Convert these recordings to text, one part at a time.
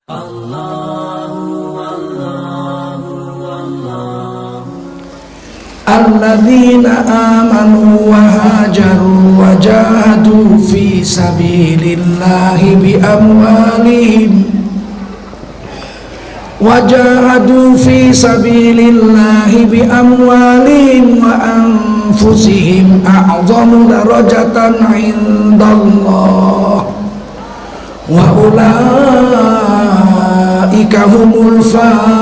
Alladzina amanu wa hajaru wa jahadu fi sabilillahi bi amwalihim wa anfusihim a'zamu darajatan 'indallah wa ulaika humul faizun.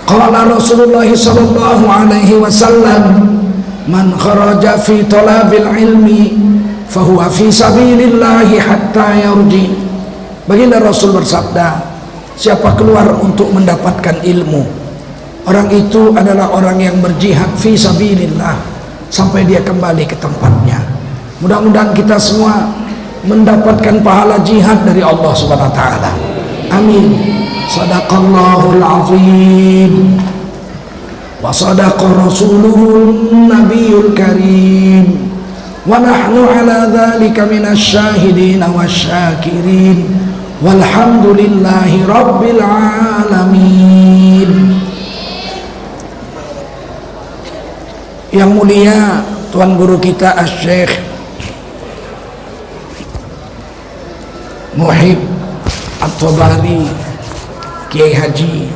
Qala Rasulullah sallallahu alaihi wasallam, man kharaja fi talabil ilmi fahuwa fi sabilillahi hatta yarji. Baginda Rasul bersabda, siapa keluar untuk mendapatkan ilmu, orang itu adalah orang yang berjihad fi sabilillah sampai dia kembali ke tempatnya. Mudah-mudahan kita semua mendapatkan pahala jihad dari Allah Subhanahu wa taala. Amin. Sadaqallahul azim wa sadaqa rasuluhun nabiyul karim wa nahnu ala dhalika minasy syahidin wasyakirin walhamdulillahi rabbil alamin. Yang mulia Tuan Guru kita Asy-Syaikh Muhib At-Tabari Kiai Haji,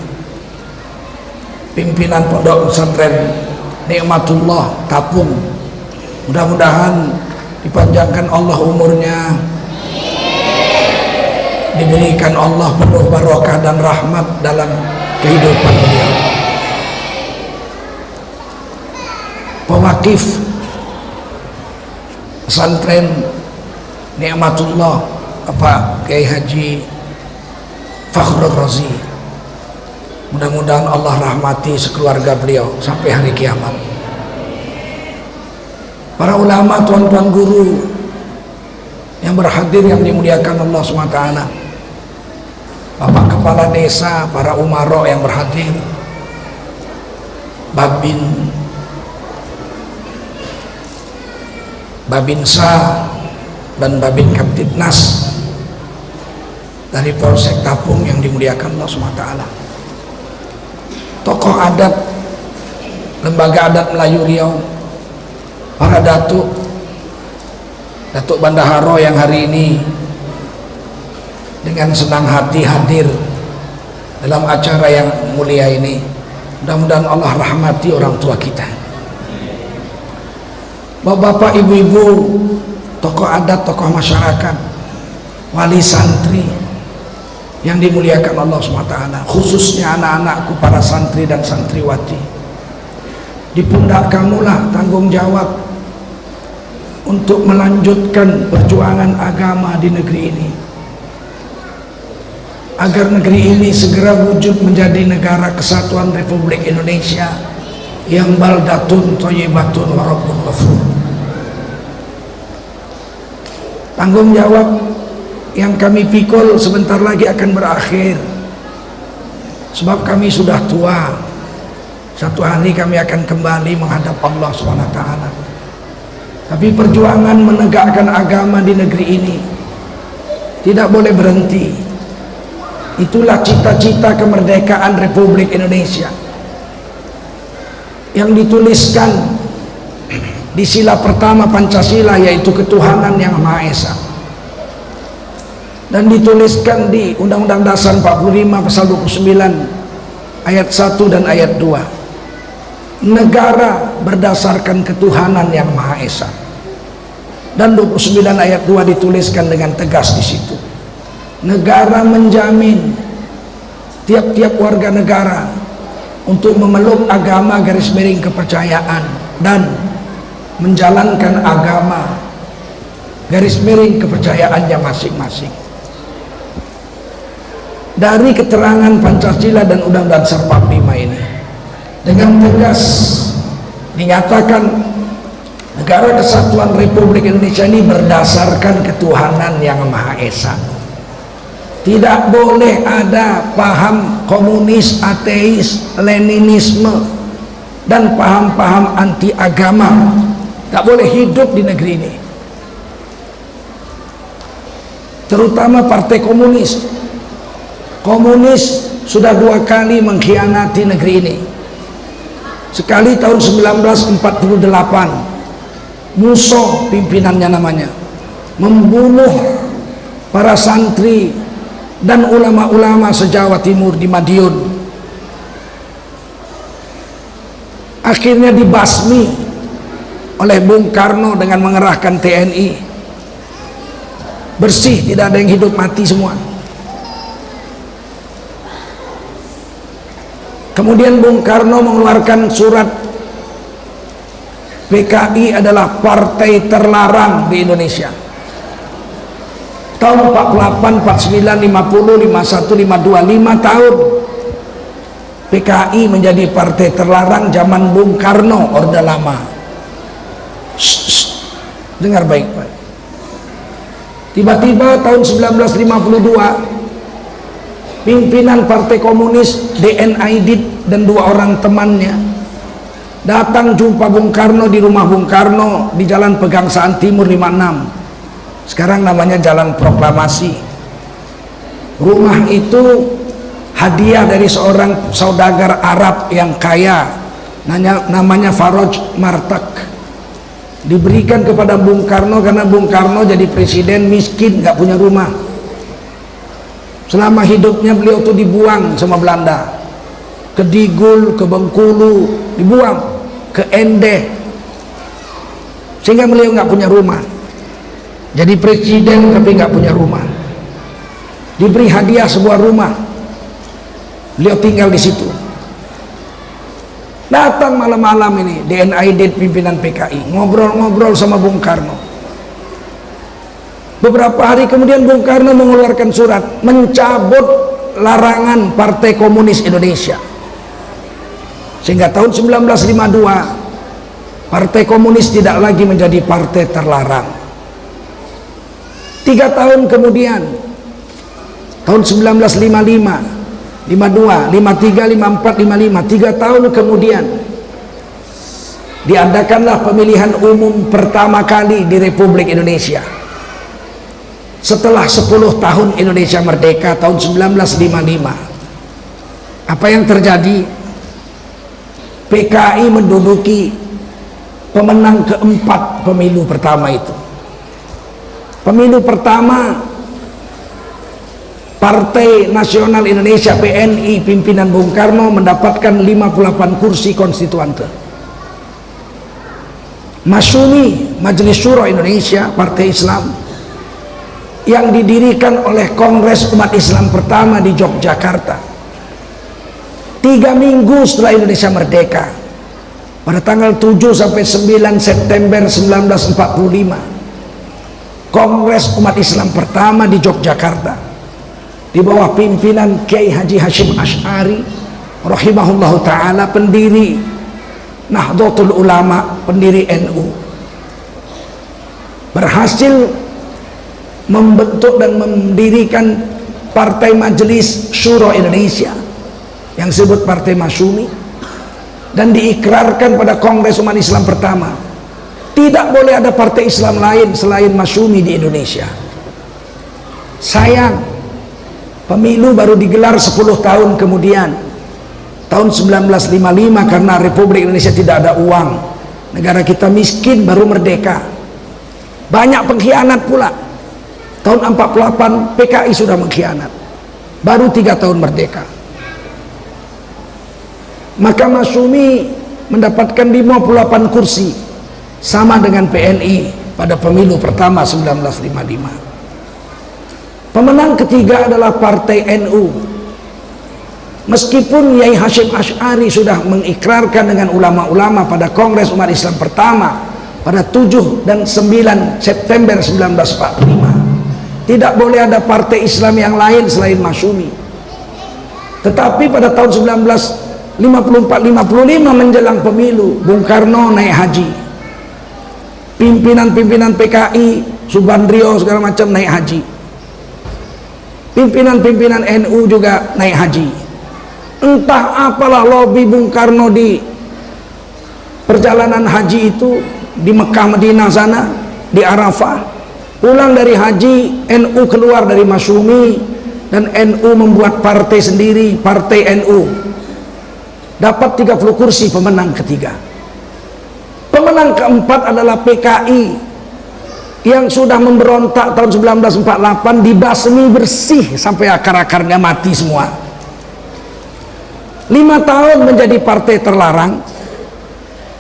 pimpinan Pondok Pesantren Nikmatullah Tapung, mudah-mudahan dipanjangkan Allah umurnya, diberikan Allah penuh barokah dan rahmat dalam kehidupan beliau. Pewakif Pesantren Nikmatullah Bapak Kiai Haji Fakhrul Razi, mudah-mudahan Allah rahmati sekeluarga beliau sampai hari kiamat. Para ulama, tuan-tuan guru yang berhadir yang dimuliakan Allah SWT, Bapak Kepala Desa, para umaro yang berhadir, Babinsa dan Babin Kaptibnas dari Polsek Tapung yang dimuliakan Allah SWT, tokoh adat Lembaga Adat Melayu Riau, para Datuk Bendaharo yang hari ini dengan senang hati hadir dalam acara yang mulia ini. Mudah-mudahan Allah rahmati orang tua kita, bapak-bapak, ibu-ibu, tokoh adat, tokoh masyarakat, wali santri yang dimuliakan Allah SWT, khususnya anak-anakku, para santri dan santriwati. Di pundak kamulah tanggung jawab untuk melanjutkan perjuangan agama di negeri ini, agar negeri ini segera wujud menjadi negara kesatuan Republik Indonesia yang baldatun thayyibatun wa rabbun ghafur. Tanggung jawab yang kami pikul sebentar lagi akan berakhir, sebab kami sudah tua. Satu hari kami akan kembali menghadap Allah SWT. Tapi perjuangan menegakkan agama di negeri ini tidak boleh berhenti. Itulah cita-cita kemerdekaan Republik Indonesia yang dituliskan di sila pertama Pancasila, yaitu ketuhanan yang Maha Esa, dan dituliskan di Undang-Undang Dasar 45 pasal 29 ayat 1 dan ayat 2. Negara berdasarkan ketuhanan yang Maha Esa. Dan 29 ayat 2 dituliskan dengan tegas di situ. Negara menjamin tiap-tiap warga negara untuk memeluk agama garis miring kepercayaan dan menjalankan agama garis miring kepercayaannya masing-masing. Dari keterangan Pancasila dan Undang-Undang Dasar 45 ini dengan tegas dinyatakan negara kesatuan Republik Indonesia ini berdasarkan ketuhanan yang Maha Esa. Tidak boleh ada paham komunis, ateis, leninisme dan paham-paham anti agama. Tak boleh hidup di negeri ini. terutama Partai Komunis. Komunis sudah 2 kali mengkhianati negeri ini. Sekali tahun 1948, Musso pimpinannya namanya, membunuh para santri dan ulama-ulama se-Jawa Timur di Madiun. Akhirnya dibasmi oleh Bung Karno dengan mengerahkan TNI. Bersih, tidak ada yang hidup mati semua. Kemudian Bung Karno mengeluarkan surat, PKI adalah partai terlarang di Indonesia. Tahun 48, 49, 50, 51, 52, 5 tahun PKI menjadi partai terlarang zaman Bung Karno, Orde Lama. Dengar baik-baik. Tiba-tiba tahun 1952 pimpinan Partai Komunis DN Aidit dan 2 orang temannya datang jumpa Bung Karno di rumah Bung Karno di Jalan Pegangsaan Timur 56. Sekarang namanya Jalan Proklamasi. Rumah itu hadiah dari seorang saudagar Arab yang kaya, namanya Faroj Martak. Diberikan kepada Bung Karno karena Bung Karno jadi presiden miskin, nggak punya rumah. Selama hidupnya beliau tuh dibuang sama Belanda, ke Digul, ke Bengkulu, dibuang, ke Endeh, sehingga beliau nggak punya rumah. Jadi presiden tapi nggak punya rumah. Diberi hadiah sebuah rumah, beliau tinggal di situ. Datang malam-malam ini DN Aidit pimpinan PKI ngobrol-ngobrol sama Bung Karno. Beberapa hari kemudian Bung Karno mengeluarkan surat mencabut larangan Partai Komunis Indonesia. Sehingga tahun 1952 Partai Komunis tidak lagi menjadi partai terlarang. 3 tahun kemudian, tahun 1955, 52, 53, 54, 55, 3 tahun kemudian diadakanlah pemilihan umum pertama kali di Republik Indonesia. Setelah 10 tahun Indonesia merdeka tahun 1955, apa yang terjadi? PKI menduduki pemenang keempat pemilu pertama itu. Pemilu pertama Partai Nasional Indonesia PNI pimpinan Bung Karno mendapatkan 58 kursi konstituante. Masyumi, Majelis Syuro Indonesia, Partai Islam yang didirikan oleh Kongres Umat Islam pertama di Yogyakarta 3 minggu setelah Indonesia merdeka, pada tanggal 7 sampai 9 September 1945, Kongres Umat Islam pertama di Yogyakarta di bawah pimpinan Kiai Haji Hashim Asy'ari rahimahullahu ta'ala, pendiri Nahdlatul Ulama, pendiri NU, berhasil membentuk dan mendirikan Partai Majelis Syuro Indonesia yang disebut Partai Masyumi, dan diikrarkan pada Kongres Umat Islam pertama tidak boleh ada partai Islam lain selain Masyumi di Indonesia. Sayang, pemilu baru digelar 10 tahun kemudian, tahun 1955, karena Republik Indonesia tidak ada uang, negara kita miskin, baru merdeka, banyak pengkhianat pula. Tahun 48 PKI sudah mengkhianat, baru 3 tahun merdeka. Maka Masyumi mendapatkan 58 kursi, sama dengan PNI pada pemilu pertama 1955. Pemenang ketiga adalah Partai NU. Meskipun Kiai Hashim Asy'ari sudah mengikrarkan dengan ulama-ulama pada Kongres Umat Islam pertama pada 7 dan 9 September 1945, tidak boleh ada partai Islam yang lain selain Masyumi. Tetapi pada tahun 1954-55 menjelang pemilu, Bung Karno naik haji, pimpinan-pimpinan PKI, Subandrio segala macam naik haji, pimpinan-pimpinan NU juga naik haji. Entah apalah lobi Bung Karno di perjalanan haji itu, di Mekah Madinah sana, di Arafah, Pulang dari haji, NU keluar dari Masyumi, dan NU membuat partai sendiri, Partai NU. Dapat 30 kursi, pemenang ketiga. Pemenang keempat adalah PKI yang sudah memberontak tahun 1948, dibasmi bersih sampai akar-akarnya mati semua. 5 tahun menjadi partai terlarang,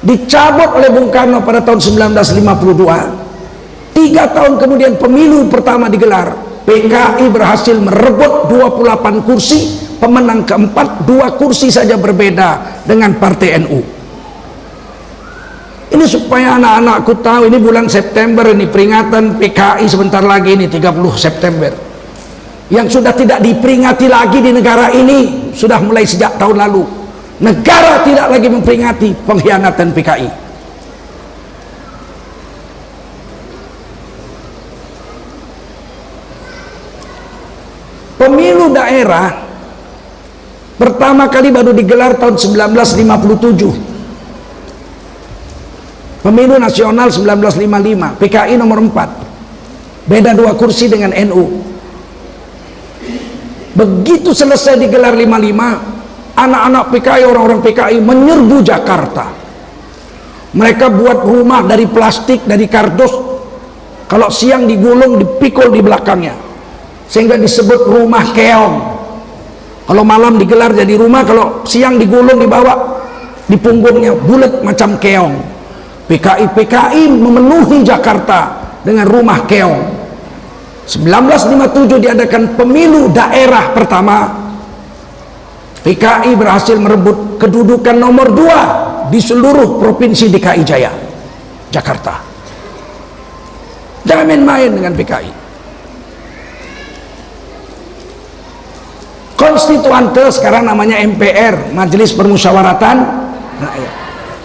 dicabut oleh Bung Karno pada tahun 1952. 3 tahun kemudian pemilu pertama digelar, PKI berhasil merebut 28 kursi, pemenang keempat 2 kursi saja berbeda dengan Partai NU. Ini supaya anak-anakku tahu, ini bulan September, ini peringatan PKI sebentar lagi, ini 30 September. Yang sudah tidak diperingati lagi di negara ini, sudah mulai sejak tahun lalu. Negara tidak lagi memperingati pengkhianatan PKI. Pemilu daerah pertama kali baru digelar tahun 1957. Pemilu nasional 1955, PKI nomor 4, beda 2 kursi dengan NU. Begitu selesai digelar 55, anak-anak PKI, orang-orang PKI menyerbu Jakarta. Mereka buat rumah dari plastik, dari kardus. Kalau siang digulung, dipikul di belakangnya, sehingga disebut rumah keong. Kalau malam digelar jadi rumah, kalau siang digulung, dibawa di punggungnya, bulat macam keong. PKI memenuhi Jakarta dengan rumah keong. 1957 diadakan pemilu daerah pertama. PKI berhasil merebut kedudukan nomor 2 di seluruh provinsi DKI Jaya, Jakarta. Jangan main-main dengan PKI. Konstituante, sekarang namanya MPR, Majelis Permusyawaratan Rakyat,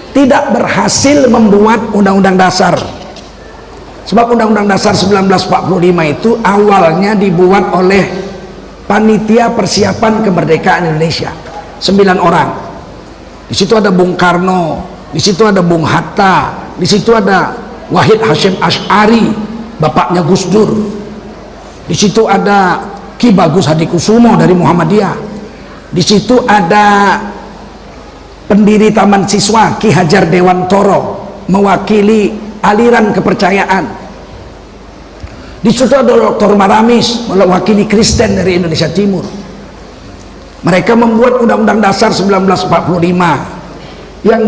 tidak berhasil membuat undang-undang dasar. Sebab undang-undang dasar 1945 itu awalnya dibuat oleh Panitia Persiapan Kemerdekaan Indonesia, 9 orang. Di situ ada Bung Karno, di situ ada Bung Hatta, di situ ada Wahid Hasyim Asy'ari, bapaknya Gus Dur. Di situ ada Ki Bagus Hadikusumo dari Muhammadiyah. Di situ ada pendiri Taman Siswa Ki Hajar Dewantoro mewakili aliran kepercayaan. Di situ ada Dr. Maramis mewakili Kristen dari Indonesia Timur. Mereka membuat Undang-Undang Dasar 1945 yang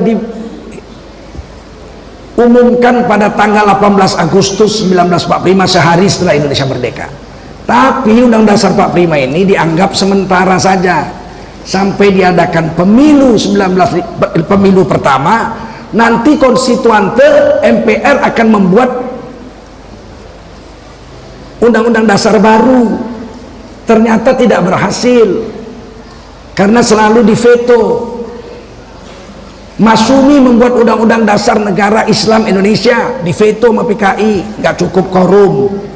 diumumkan pada tanggal 18 Agustus 1945, sehari setelah Indonesia merdeka. Tapi Undang-Undang Dasar 45 ini dianggap sementara saja sampai diadakan pemilu pertama. Nanti konstituante MPR akan membuat undang-undang dasar baru. Ternyata tidak berhasil karena selalu diveto. Masyumi membuat undang-undang dasar negara Islam Indonesia, diveto sama PKI, nggak cukup korum.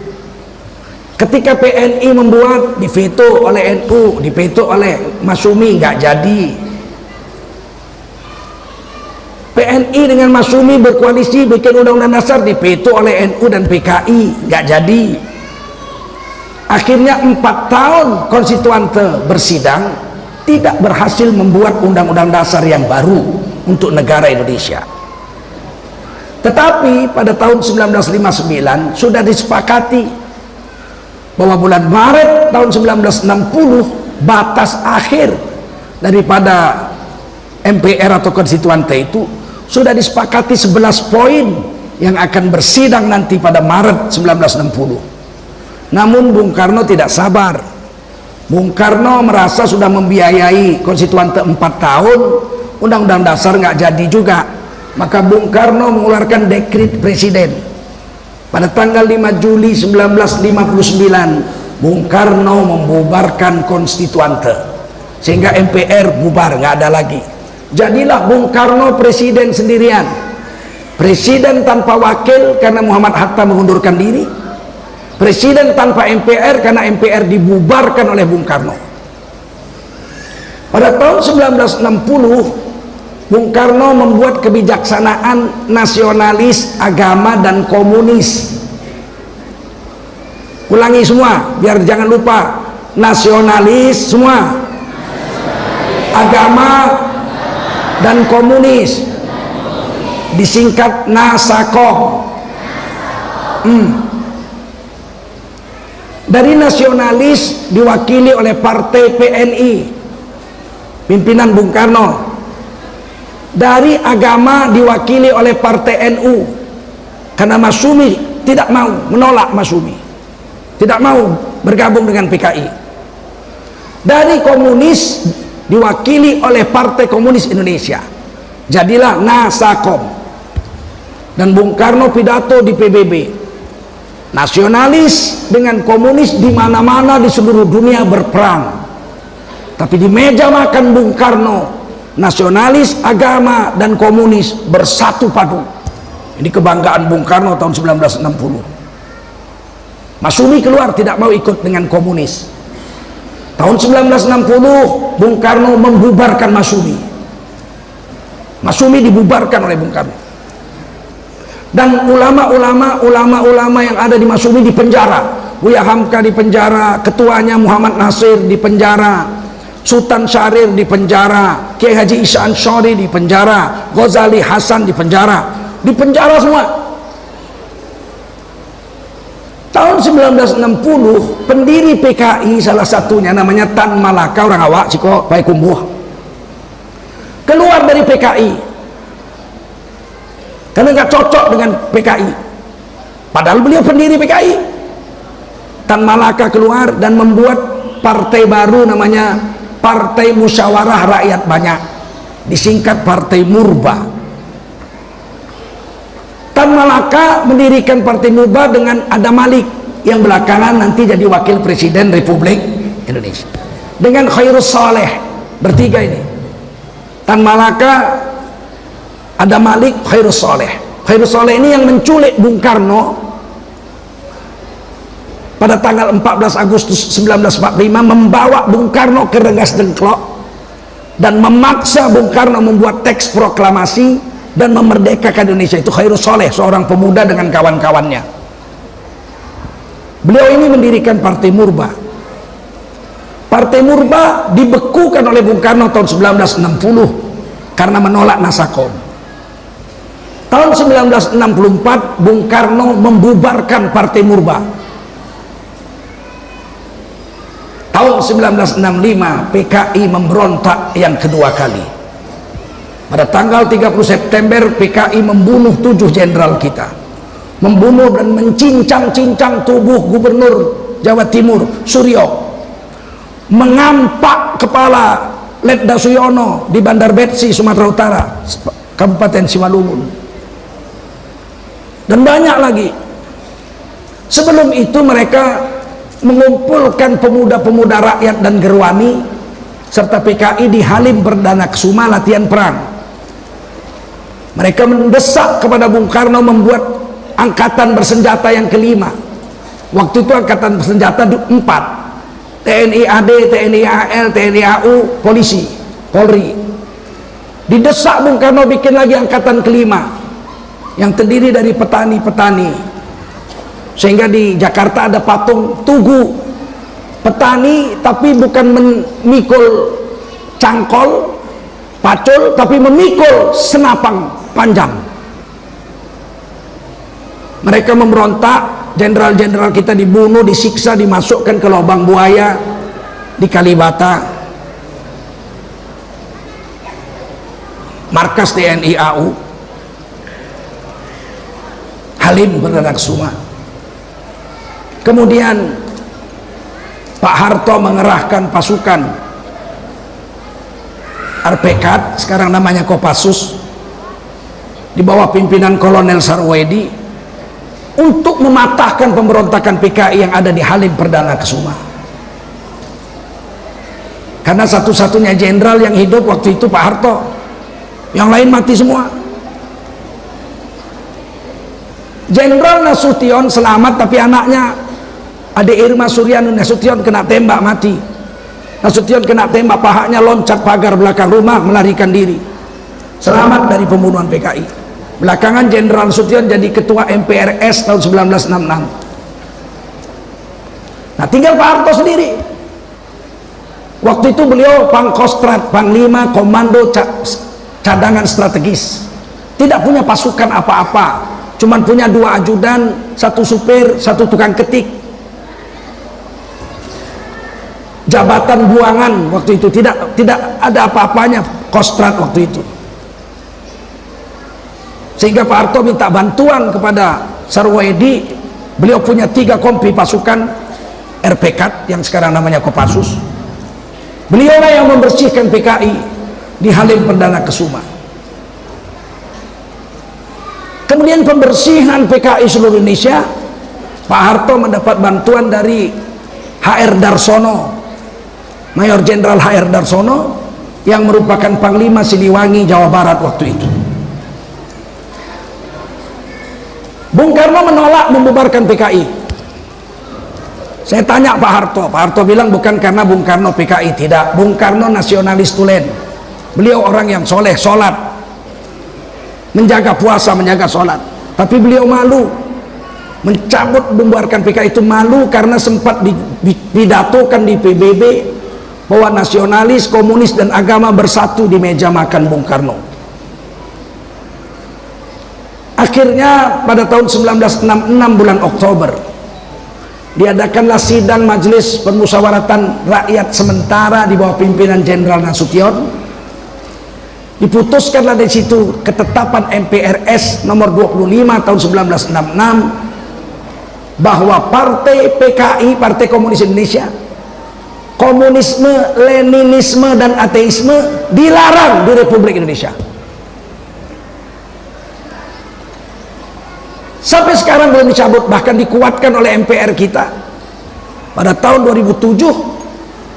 Ketika PNI membuat, diveto oleh NU, diveto oleh Masyumi, nggak jadi. PNI dengan Masyumi berkoalisi bikin undang-undang dasar, diveto oleh NU dan PKI, nggak jadi. Akhirnya 4 tahun konstituante bersidang, tidak berhasil membuat undang-undang dasar yang baru untuk negara Indonesia. Tetapi pada tahun 1959 sudah disepakati bahwa bulan Maret tahun 1960 batas akhir daripada MPR atau konstituante itu sudah disepakati 11 poin yang akan bersidang nanti pada Maret 1960. Namun Bung Karno tidak sabar. Bung Karno merasa sudah membiayai konstituante 4 tahun, undang-undang dasar nggak jadi juga. Maka Bung Karno mengeluarkan dekret presiden. Pada tanggal 5 Juli 1959, Bung Karno membubarkan konstituante, sehingga MPR bubar, nggak ada lagi. Jadilah Bung Karno presiden sendirian, presiden tanpa wakil karena Muhammad Hatta mengundurkan diri, presiden tanpa MPR karena MPR dibubarkan oleh Bung Karno. Pada tahun 1960, Bung Karno membuat kebijaksanaan nasionalis, agama, dan komunis. Ulangi semua biar jangan lupa. Nasionalis semua, agama dan komunis, disingkat Nasakom. Dari nasionalis diwakili oleh Partai PNI, pimpinan Bung Karno. Dari agama diwakili oleh Partai NU, karena Masyumi tidak mau, menolak Masyumi, tidak mau bergabung dengan PKI. Dari komunis diwakili oleh Partai Komunis Indonesia, jadilah Nasakom. Dan Bung Karno pidato di PBB, nasionalis dengan komunis di mana-mana di seluruh dunia berperang, tapi di meja makan Bung Karno, nasionalis, agama dan komunis bersatu padu. Ini kebanggaan Bung Karno tahun 1960. Masyumi keluar tidak mau ikut dengan komunis. Tahun 1960 Bung Karno membubarkan Masyumi. Masyumi dibubarkan oleh Bung Karno. Dan ulama-ulama yang ada di Masyumi dipenjara. Buya Hamka dipenjara, ketuanya Muhammad Nasir dipenjara, Sultan Syahrir dipenjara, Kiai Haji Isa Ansyari dipenjara, Ghazali Hasan dipenjara semua. Tahun 1960 pendiri PKI salah satunya namanya Tan Malaka, orang Awak Ciko Payakumbuh, keluar dari PKI karena nggak cocok dengan PKI, padahal beliau pendiri PKI. Tan Malaka keluar dan membuat partai baru namanya Partai Musyawarah Rakyat Banyak, disingkat Partai Murba. Tan Malaka mendirikan Partai Murba dengan Adam Malik yang belakangan nanti jadi wakil presiden Republik Indonesia, dengan Khairus Saleh. Bertiga ini, Tan Malaka, Adam Malik, Khairus Saleh. Khairus Saleh ini yang menculik Bung Karno pada tanggal 14 Agustus 1945, membawa Bung Karno ke Rengas Dengklok dan memaksa Bung Karno membuat teks proklamasi dan memerdekakan Indonesia. Itu Khairus Saleh, seorang pemuda dengan kawan-kawannya. Beliau ini mendirikan Partai Murba. Partai Murba dibekukan oleh Bung Karno tahun 1960 karena menolak Nasakom. Tahun 1964 Bung Karno membubarkan Partai Murba. Tahun 1965 PKI memberontak yang kedua kali. Pada tanggal 30 September PKI membunuh 7 jenderal kita, membunuh dan mencincang-cincang tubuh Gubernur Jawa Timur Suryo, mengampak kepala Letda Suyono di Bandar Betsi Sumatera Utara, Kabupaten Simalungun, dan banyak lagi. Sebelum itu mereka mengumpulkan pemuda-pemuda rakyat dan gerwani serta PKI di Halim Perdana Kusuma latihan perang. Mereka mendesak kepada Bung Karno membuat angkatan bersenjata yang kelima. Waktu itu angkatan bersenjata 4, TNI AD, TNI AL, TNI AU, polisi, Polri. Didesak Bung Karno bikin lagi angkatan kelima yang terdiri dari petani-petani, sehingga di Jakarta ada patung Tugu, petani tapi bukan memikul cangkol, pacul, tapi memikul senapang panjang. Mereka memberontak, jenderal-jenderal kita dibunuh, disiksa, dimasukkan ke lubang buaya di Kalibata, markas TNI AU Halim Perdana Kusuma. Kemudian Pak Harto mengerahkan pasukan Arpekat, sekarang namanya Kopassus, di bawah pimpinan Kolonel Sarwedi, untuk mematahkan pemberontakan PKI yang ada di Halim Perdana Kusuma. Karena satu-satunya jenderal yang hidup waktu itu Pak Harto, yang lain mati semua. Jenderal Nasution selamat, tapi anaknya Ade Irma Suryani Nasution kena tembak mati. Nasution kena tembak, pahanya loncat pagar belakang rumah, melarikan diri, selamat dari pembunuhan PKI. Belakangan Jenderal Nasution jadi ketua MPRS tahun 1966. Nah, tinggal Pak Harto sendiri. Waktu itu beliau Pangkostrat, Panglima Komando Cadangan Strategis, tidak punya pasukan apa-apa, cuman punya 2 ajudan, 1 supir, 1 tukang ketik. Jabatan buangan waktu itu tidak ada apa-apanya Kostrat waktu itu. Sehingga Pak Harto minta bantuan kepada Sarwoedi. Beliau punya 3 kompi pasukan RPK yang sekarang namanya Kopassus. Beliaulah yang membersihkan PKI di Halim Perdana Kesuma. Kemudian pembersihan PKI seluruh Indonesia, Pak Harto mendapat bantuan dari HR Darsono, Mayor Jenderal HR Darsono, yang merupakan Panglima Siliwangi Jawa Barat waktu itu. Bung Karno menolak membubarkan PKI. Saya tanya Pak Harto bilang bukan karena Bung Karno PKI, tidak. Bung Karno nasionalis tulen. Beliau orang yang soleh, sholat, menjaga puasa, menjaga sholat. Tapi beliau malu mencabut membubarkan PKI itu, malu karena sempat dipidatokan di PBB bahwa nasionalis, komunis dan agama bersatu di meja makan Bung Karno. Akhirnya pada tahun 1966 bulan Oktober diadakanlah sidang Majelis Permusyawaratan Rakyat sementara di bawah pimpinan Jenderal Nasution. Diputuskanlah dari situ ketetapan MPRS nomor 25 tahun 1966 bahwa Partai PKI, Partai Komunis Indonesia, komunisme, leninisme dan ateisme dilarang di Republik Indonesia. Sampai sekarang belum dicabut, bahkan dikuatkan oleh MPR kita. Pada tahun 2007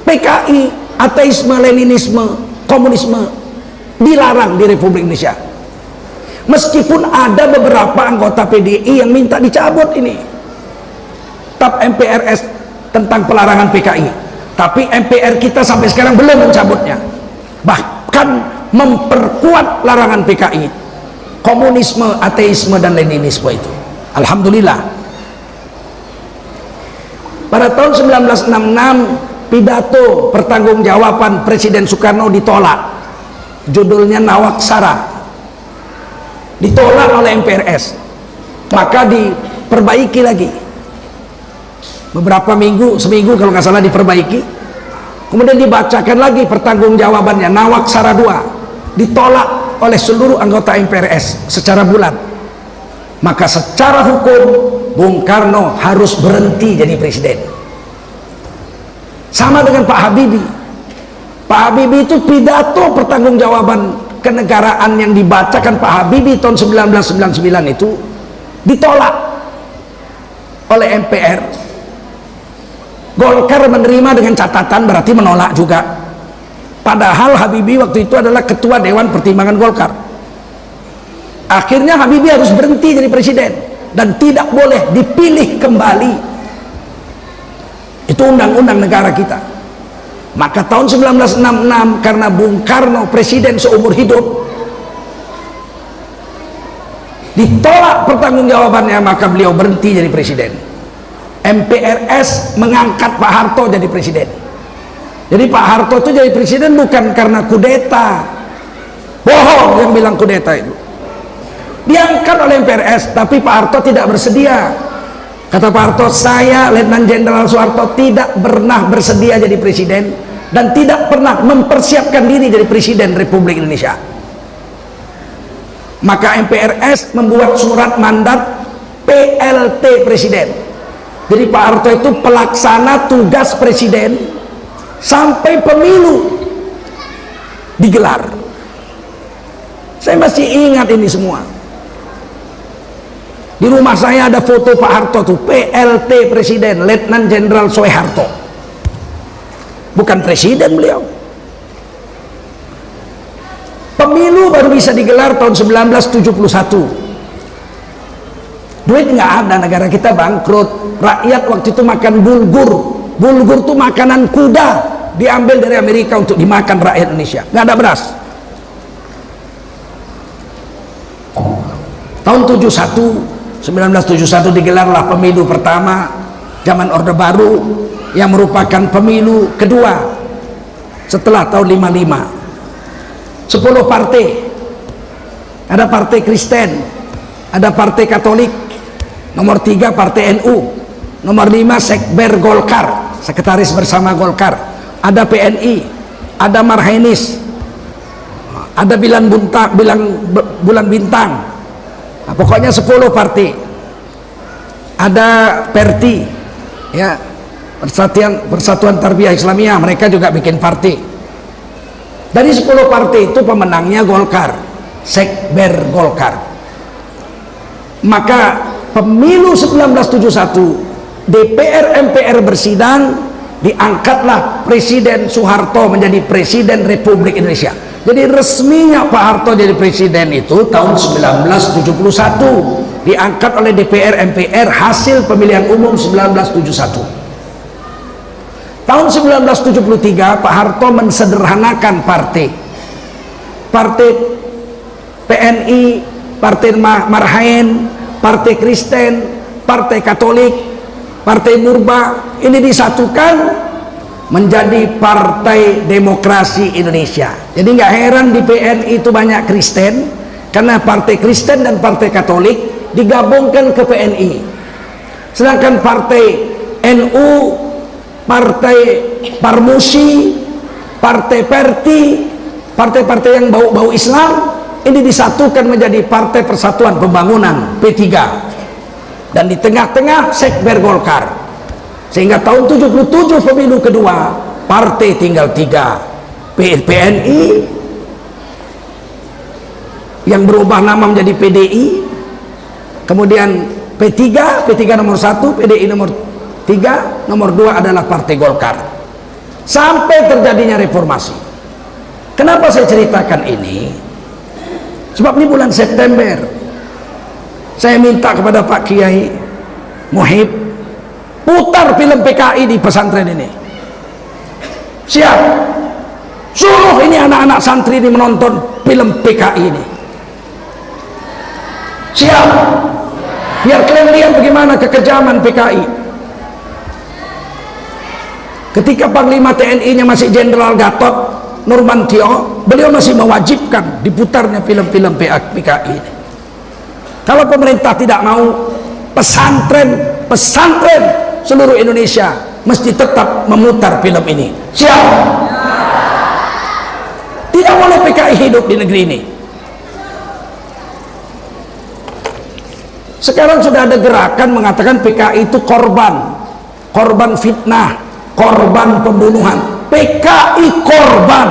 PKI, ateisme, leninisme, komunisme dilarang di Republik Indonesia. Meskipun ada beberapa anggota PDI yang minta dicabut ini TAP MPRS tentang pelarangan PKI, tapi MPR kita sampai sekarang belum mencabutnya, bahkan memperkuat larangan PKI, komunisme, ateisme dan leninisme itu. Alhamdulillah. Pada tahun 1966 pidato pertanggungjawaban Presiden Soekarno ditolak, judulnya Nawaksara, ditolak oleh MPRS. Maka diperbaiki lagi beberapa minggu, seminggu kalau nggak salah diperbaiki, kemudian dibacakan lagi pertanggungjawabannya Nawaksara 2, ditolak oleh seluruh anggota MPRS secara bulat. Maka secara hukum Bung Karno harus berhenti jadi presiden. Sama dengan Pak Habibie. Pak Habibie itu pidato pertanggungjawaban kenegaraan yang dibacakan Pak Habibie tahun 1999 itu ditolak oleh MPR. Golkar menerima dengan catatan, berarti menolak juga. Padahal Habibie waktu itu adalah ketua Dewan Pertimbangan Golkar. Akhirnya Habibie harus berhenti jadi presiden dan tidak boleh dipilih kembali. Itu undang-undang negara kita. Maka tahun 1966 karena Bung Karno presiden seumur hidup, ditolak pertanggungjawabannya, maka beliau berhenti jadi presiden. MPRS mengangkat Pak Harto jadi presiden. Jadi Pak Harto itu jadi presiden bukan karena kudeta. Bohong yang bilang kudeta itu. Diangkat oleh MPRS, tapi Pak Harto tidak bersedia. Kata Pak Harto, saya Letnan Jenderal Soeharto tidak pernah bersedia jadi presiden dan tidak pernah mempersiapkan diri jadi presiden Republik Indonesia. Maka MPRS membuat surat mandat PLT presiden. Jadi Pak Harto itu pelaksana tugas presiden sampai pemilu digelar. Saya masih ingat ini semua. Di rumah saya ada foto Pak Harto tuh, PLT presiden, Letnan Jenderal Soeharto. Bukan presiden beliau. Pemilu baru bisa digelar tahun 1971. Duit nggak ada, negara kita bangkrut. Rakyat waktu itu makan bulgur. Bulgur tuh makanan kuda, diambil dari Amerika untuk dimakan rakyat Indonesia. Nggak ada beras. Tahun 1971 digelarlah pemilu pertama zaman Orde Baru, yang merupakan pemilu kedua setelah tahun 55. 10 partai, ada partai Kristen, ada partai Katolik, nomor 3 partai NU, nomor 5 Sekber Golkar, sekretaris bersama Golkar, ada PNI, ada Marhainis, ada Bulan Bintang. Nah, pokoknya 10 partai. Ada Perti, ya, Persatuan Tarbiyah Islamiyah, mereka juga bikin partai. Dari 10 partai itu pemenangnya Golkar, Sekber Golkar. Maka pemilu 1971 DPR MPR bersidang, diangkatlah Presiden Soeharto menjadi Presiden Republik Indonesia. Jadi resminya Pak Harto jadi presiden itu tahun 1971, diangkat oleh DPR MPR hasil pemilihan umum 1971. Tahun 1973 Pak Harto mensederhanakan partai PNI, Partai Marhaen, Partai Kristen, Partai Katolik, Partai Murba, ini disatukan menjadi Partai Demokrasi Indonesia. Jadi nggak heran di PNI itu banyak Kristen, karena Partai Kristen dan Partai Katolik digabungkan ke PNI. Sedangkan Partai NU, Partai Parmusi, Partai Perti, partai-partai yang bau-bau Islam, ini disatukan menjadi Partai Persatuan Pembangunan P3. Dan di tengah-tengah Sekber Golkar. Sehingga tahun 77 pemilu kedua, partai tinggal 3. PNI yang berubah nama menjadi PDI, kemudian P3 nomor 1, PDI nomor 3, nomor 2 adalah Partai Golkar. Sampai terjadinya reformasi. Kenapa saya ceritakan ini? Sebab ini bulan September, saya minta kepada Pak Kiai Muhib putar film PKI di pesantren ini. Siap, suruh ini anak-anak santri ini menonton film PKI ini. Siap, biar kalian lihat bagaimana kekejaman PKI. Ketika Panglima TNI-nya masih Jenderal Gatot Nurmantio, beliau masih mewajibkan diputarnya film-film PKI ini. Kalau pemerintah tidak mau, pesantren seluruh Indonesia mesti tetap memutar film ini. Siap? Tidak boleh PKI hidup di negeri ini. Sekarang sudah ada gerakan mengatakan PKI itu korban fitnah, korban pembunuhan. PKI korban.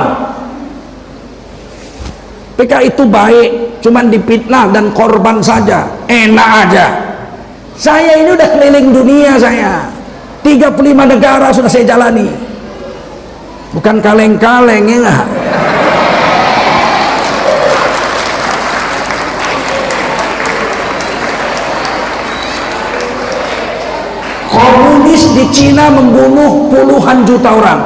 PKI itu baik, cuman difitnah dan korban saja, enak aja. Saya ini udah keliling dunia, saya 35 negara sudah saya jalani, bukan kaleng-kaleng ya nggak? Komunis di Cina membunuh puluhan juta orang,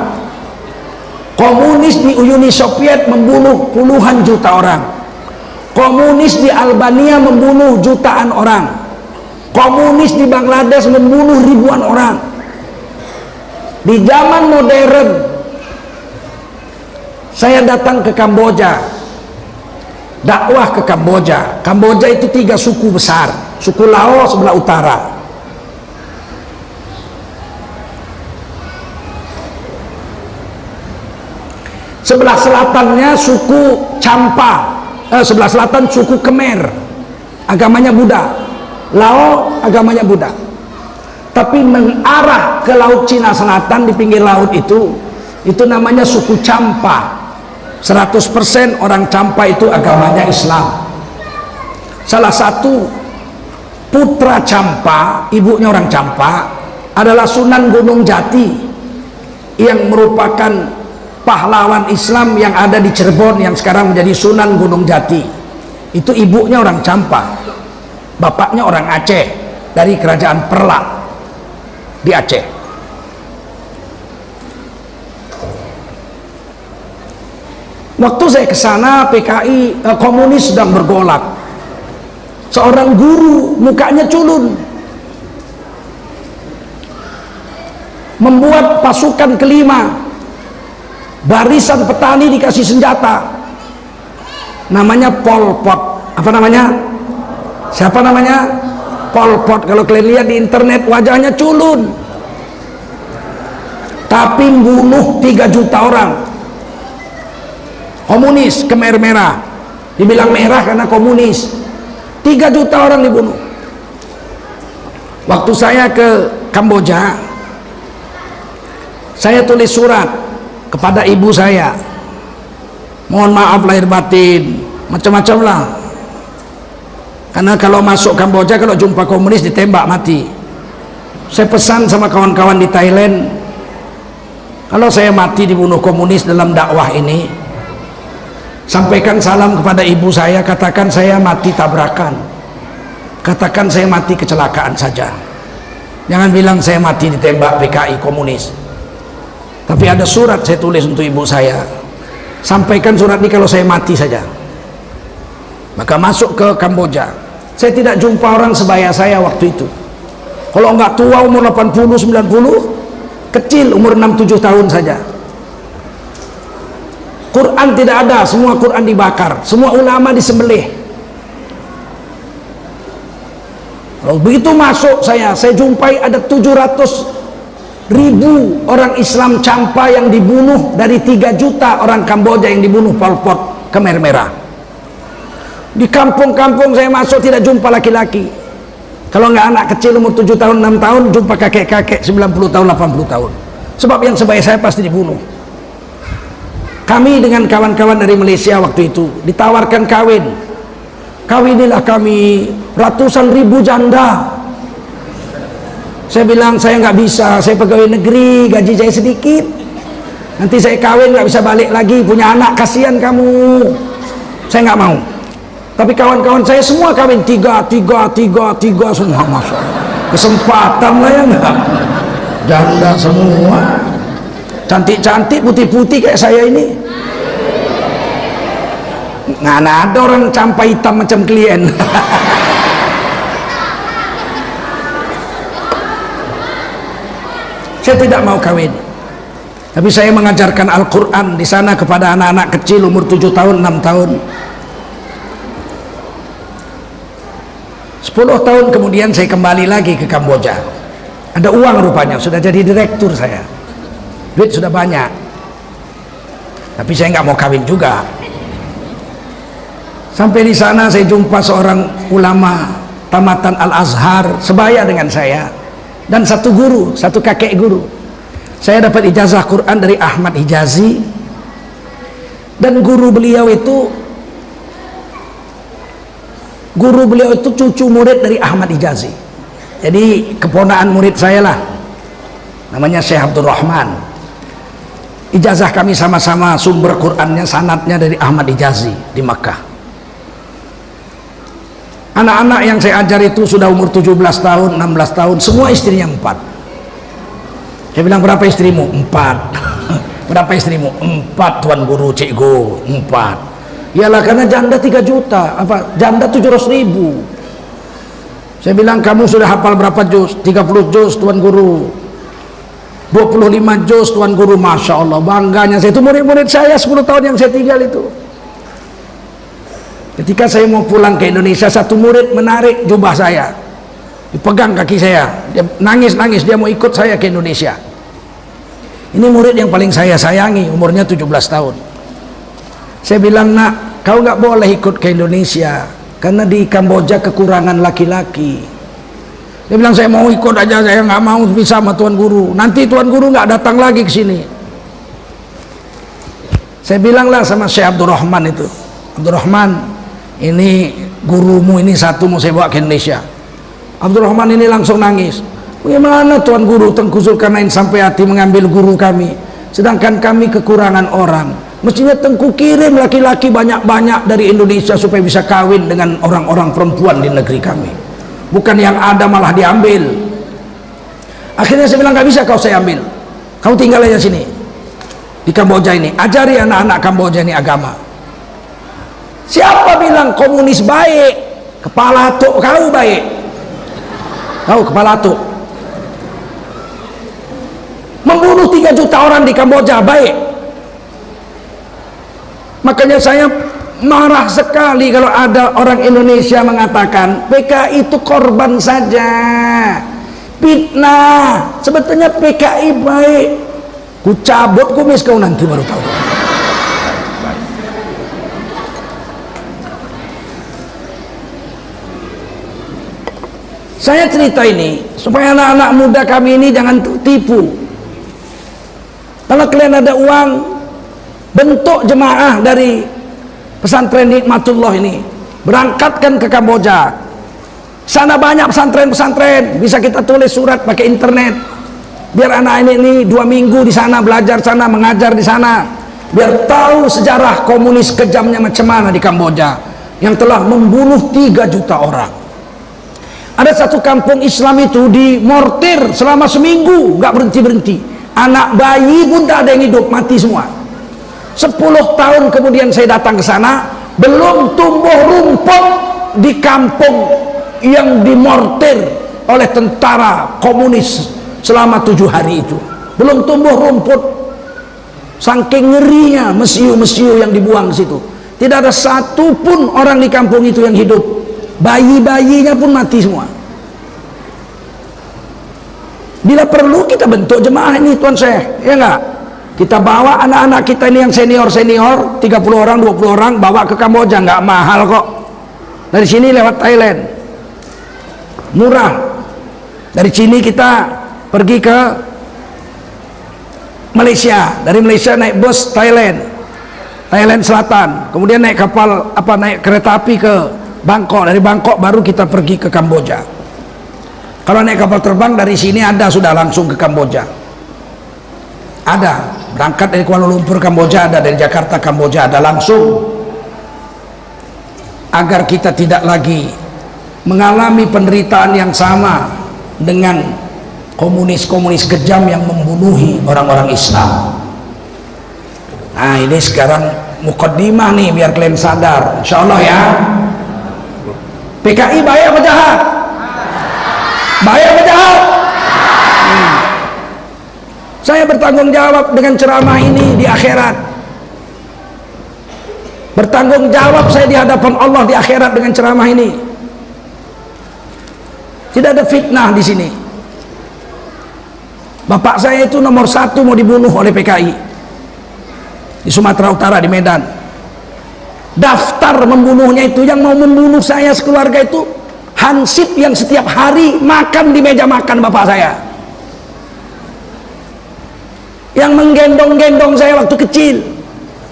komunis di Uni Soviet membunuh puluhan juta orang, komunis di Albania membunuh jutaan orang, komunis di Bangladesh membunuh ribuan orang. Di zaman modern saya datang ke Kamboja, dakwah ke Kamboja. Kamboja itu 3 suku besar, suku Lao sebelah utara, sebelah selatannya suku Champa, sebelah selatan suku Khmer, agamanya Buddha. Lao agamanya Buddha. Tapi mengarah ke Laut Cina Selatan, di pinggir laut itu namanya suku Champa. 100% orang Champa itu agamanya Islam. Salah satu putra Champa, ibunya orang Champa, adalah Sunan Gunung Jati, yang merupakan pahlawan Islam yang ada di Cirebon, yang sekarang menjadi Sunan Gunung Jati. Itu ibunya orang Champa, bapaknya orang Aceh, dari kerajaan Perlak di Aceh. Waktu saya ke sana, PKI komunis sedang bergolak. Seorang guru mukanya culun, membuat pasukan kelima, barisan petani dikasih senjata, namanya Pol Pot. Apa namanya? Siapa namanya? Pol Pot. Kalau kalian lihat di internet wajahnya culun, tapi bunuh 3 juta orang. Komunis, Khmer merah, dibilang merah karena komunis. 3 juta orang dibunuh. Waktu saya ke Kamboja, saya tulis surat kepada ibu saya, mohon maaf lahir batin, macam-macam lah, karena kalau masuk Kamboja kalau jumpa komunis ditembak mati. Saya pesan sama kawan-kawan di Thailand, kalau saya mati dibunuh komunis dalam dakwah ini, sampaikan salam kepada ibu saya, katakan saya mati tabrakan, katakan saya mati kecelakaan saja, jangan bilang saya mati ditembak PKI komunis. Tapi ada surat saya tulis untuk ibu saya, sampaikan surat ini kalau saya mati saja. Maka masuk ke Kamboja, saya tidak jumpa orang sebaya saya waktu itu. Kalau enggak tua umur 80, 90, kecil umur 6-7 tahun saja. Quran tidak ada, semua Quran dibakar, semua ulama disembelih. Begitu masuk saya jumpai ada 700.000 orang Islam Champa yang dibunuh dari 3 juta orang Kamboja yang dibunuh Pol Pot Khmer merah. Di kampung-kampung saya masuk tidak jumpa laki-laki, kalau nggak anak kecil umur 7 tahun 6 tahun, jumpa kakek-kakek 90 tahun 80 tahun. Sebab yang sebaya saya pasti dibunuh. Kami dengan kawan-kawan dari Malaysia waktu itu ditawarkan kawin, kawinilah kami, ratusan ribu janda. Saya bilang saya nggak bisa, saya pegawai negeri, gaji saya sedikit, nanti saya kawin nggak bisa balik lagi, punya anak kasihan kamu, saya nggak mau. Tapi kawan-kawan saya semua kawin, tiga semua, masuk kesempatan lah ya, nggak janda semua, cantik-cantik, putih-putih kayak saya ini. Nggak ada orang Champa hitam macam klien. Saya tidak mau kawin, tapi saya mengajarkan Al-Quran di sana kepada anak-anak kecil umur 7 tahun 6 tahun. 10 tahun kemudian saya kembali lagi ke Kamboja, ada uang rupanya, sudah jadi direktur saya, duit sudah banyak, tapi saya nggak mau kawin juga. Sampai di sana saya jumpa seorang ulama tamatan Al-Azhar sebaya dengan saya, dan satu guru, satu kakek guru. Saya dapat ijazah Quran dari Ahmad Hijazi, dan guru beliau itu cucu murid dari Ahmad Hijazi. Jadi keponaan murid saya lah, namanya Syekh Abdul Rahman. Ijazah kami sama-sama, sumber Qurannya, sanadnya dari Ahmad Hijazi di Makkah. Anak-anak yang saya ajar itu sudah umur 17 tahun, 16 tahun, semua istrinya 4. Saya bilang, berapa istrimu? 4. Berapa istrimu? 4 tuan guru, cikgu, 4. Iyalah karena janda 3 juta, janda 700.000. Saya bilang, kamu sudah hafal berapa juz? 30 juz tuan guru, 25 juz tuan guru. Masya Allah, bangganya saya. Itu murid-murid saya 10 tahun yang saya tinggal itu. Ketika saya mau pulang ke Indonesia, satu murid menarik jubah saya, dipegang kaki saya, dia nangis-nangis, dia mau ikut saya ke Indonesia. Ini murid yang paling saya sayangi, umurnya 17 tahun. Saya bilang, nak, kau nggak boleh ikut ke Indonesia karena di Kamboja kekurangan laki-laki. Dia bilang, saya mau ikut aja, saya nggak mau bisa sama tuan guru, nanti tuan guru nggak datang lagi ke sini. Saya bilanglah sama Syekh Abdul Rahman itu, Abdul Rahman, ini gurumu ini satu mau saya bawa ke Indonesia. Abdul Rahman ini langsung nangis. Bagaimana tuan guru Tengku Zulkarnain sampai hati mengambil guru kami, sedangkan kami kekurangan orang. Mestinya Tengku kirim laki-laki banyak-banyak dari Indonesia supaya bisa kawin dengan orang-orang perempuan di negeri kami, bukan yang ada malah diambil. Akhirnya saya bilang, nggak bisa kau saya ambil, kau tinggal aja sini di Kamboja ini, ajari anak-anak Kamboja ini agama. Siapa bilang komunis baik? Kepala tuk kau baik. Kau kepala tuk. 3 juta orang di Kamboja, baik. Makanya saya marah sekali kalau ada orang Indonesia mengatakan PKI itu korban saja, fitnah. Sebetulnya PKI baik. Ku cabut kumis kau nanti baru tahu. Saya cerita ini supaya anak-anak muda kami ini jangan tertipu. Kalau kalian ada uang, bentuk jemaah dari pesantren Nikmatullah ini, berangkatkan ke Kamboja. Sana banyak pesantren-pesantren, bisa kita tulis surat pakai internet. Biar anak ini 2 minggu di sana, belajar sana, mengajar di sana, biar tahu sejarah komunis kejamnya macam mana di Kamboja, yang telah membunuh 3 juta orang. Ada satu kampung Islam itu dimortir selama seminggu, nggak berhenti-berhenti. Anak bayi pun tak ada yang hidup, mati semua. 10 tahun kemudian saya datang ke sana, belum tumbuh rumput di kampung yang dimortir oleh tentara komunis selama 7 hari itu. Belum tumbuh rumput. Saking ngerinya mesiu-mesiu yang dibuang situ. Tidak ada satu pun orang di kampung itu yang hidup. Bayi-bayinya pun mati semua. Bila perlu kita bentuk jemaah ini, Tuan Syekh, ya enggak? Kita bawa anak-anak kita ini yang senior-senior, 30 orang, 20 orang, bawa ke Kamboja, nggak mahal kok. Dari sini lewat Thailand, murah. Dari sini kita pergi ke Malaysia, dari Malaysia naik bus Thailand Selatan, kemudian naik kapal naik kereta api ke Bangkok, dari Bangkok baru kita pergi ke Kamboja. Kalau naik kapal terbang dari sini ada sudah langsung ke Kamboja. Ada, berangkat dari Kuala Lumpur Kamboja ada, dari Jakarta Kamboja ada langsung. Agar kita tidak lagi mengalami penderitaan yang sama dengan komunis-komunis kejam yang membunuhi orang-orang Islam. Nah, ini sekarang mukaddimah nih biar kalian sadar, insyaallah ya. PKI baik apa jahat? Baik apa jahat? Saya bertanggung jawab dengan ceramah ini di akhirat. Bertanggung jawab saya di hadapan Allah di akhirat dengan ceramah ini. Tidak ada fitnah di sini. Bapak saya itu nomor 1 mau dibunuh oleh PKI di Sumatera Utara, di Medan. Daftar membunuhnya itu, yang mau membunuh saya sekeluarga itu hansip yang setiap hari makan di meja makan bapak saya, yang menggendong-gendong saya waktu kecil,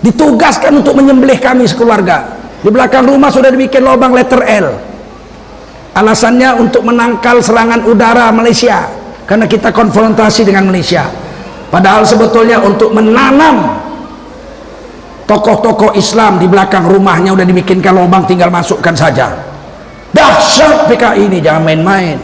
ditugaskan untuk menyembelih kami sekeluarga. Di belakang rumah sudah dibikin lubang letter L. Alasannya untuk menangkal serangan udara Malaysia, karena kita konfrontasi dengan Malaysia. Padahal sebetulnya untuk menanam tokoh-tokoh Islam di belakang rumahnya udah dibikinkan lubang, tinggal masukkan saja. Dahsyat PKI ini, jangan main-main.